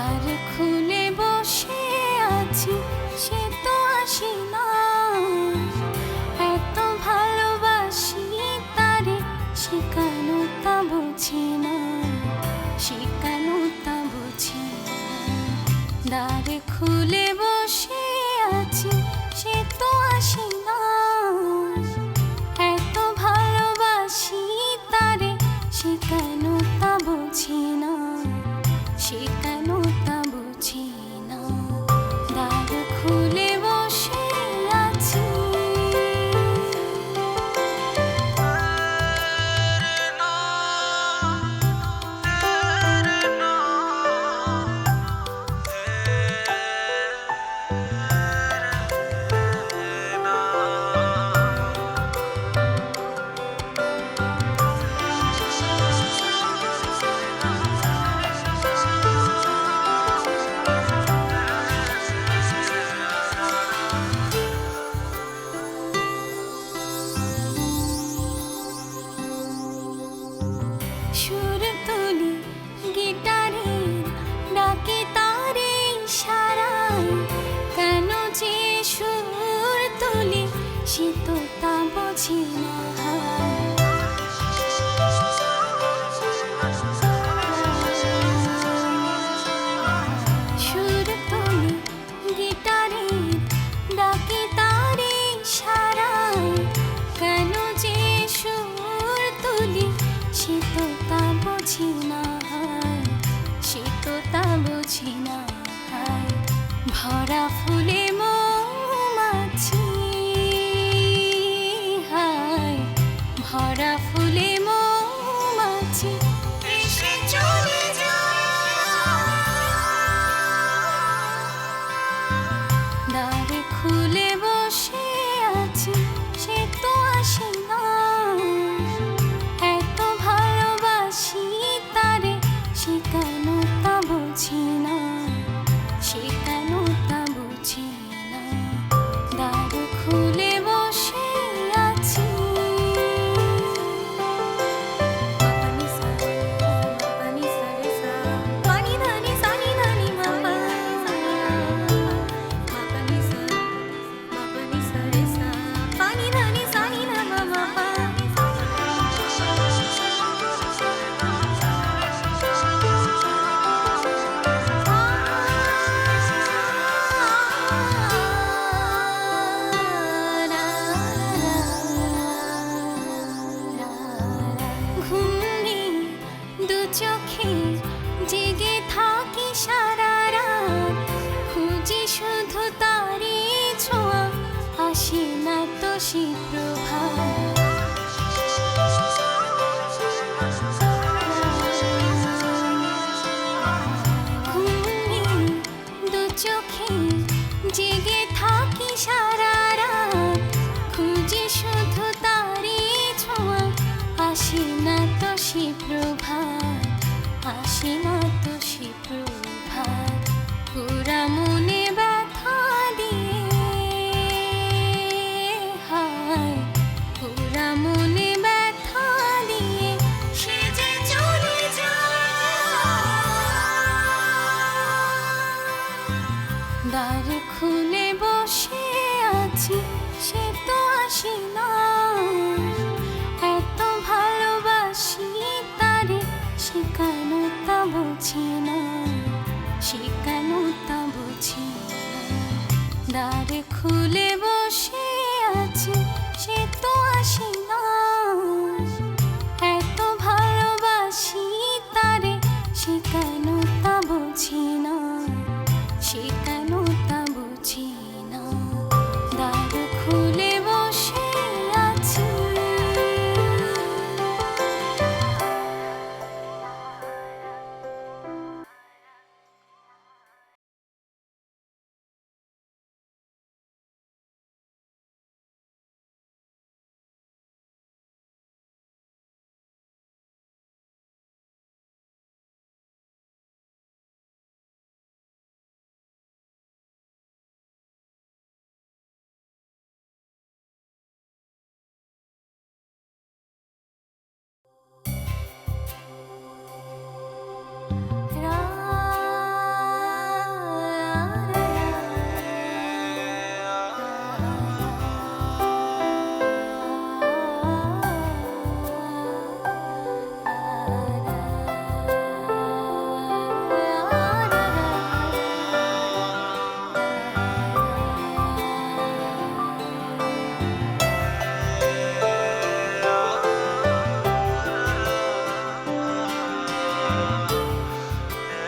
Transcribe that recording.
দ্বার খুলে বসে আছি, সে তো আসি না। এত ভালোবাসি তারে, সে কেন তা বুঝি না, সে কেন তা বুঝি না। দ্বার খুলে বসে আছি, সে তো আসি না। এত ভালোবাসি তারে, সে কেন তা বুঝি না, সে কেন তা বুঝি না। দ্বার খুলে বসে আছি। সুর তুলি গিটারের ডাকে তারে ইশারায়, কেন যে সুর তুলি সে তো তা বুঝি না। সুর তুলি গিটারের ডাকে তারে ইশারায়, কেন যে সুর তুলি সে তো তা বুঝি না, সে তো তা বুঝি না। ভরা ফুলে মৌমাছি, হায় ভরা ফুলে মৌমাছি এসে চলে যায়। দ্বার খুলে বসে আছি, সে তো আসে না। এত ভালোবাসি তারে, সে কেন তা বুঝি না, সে কেন তা বুঝি না। দ্বার খুলে বসে আছি। চোখে জেগে থাকি সারা রাত, খুঁজি শুধু তারি ছোঁয়া, আসে না তো সে প্রভাত। দু চোখে জেগে থাকি সারা রাত, খুঁজি শুধু তারি ছোঁয়া, আসে না তো সে প্রভাত, আসে না তো সে প্রভাত। পুরা মনে ব্যথা দিয়ে, হায় পুরা মনে ব্যথা দিয়ে সে যে চলে যায়। দ্বার খুলে বসে আছি, সে তো আসি না। এত ভালোবাসি তারে, সে কেন তা বুঝি না, সে কেন তা বুঝি না। দ্বার খুলে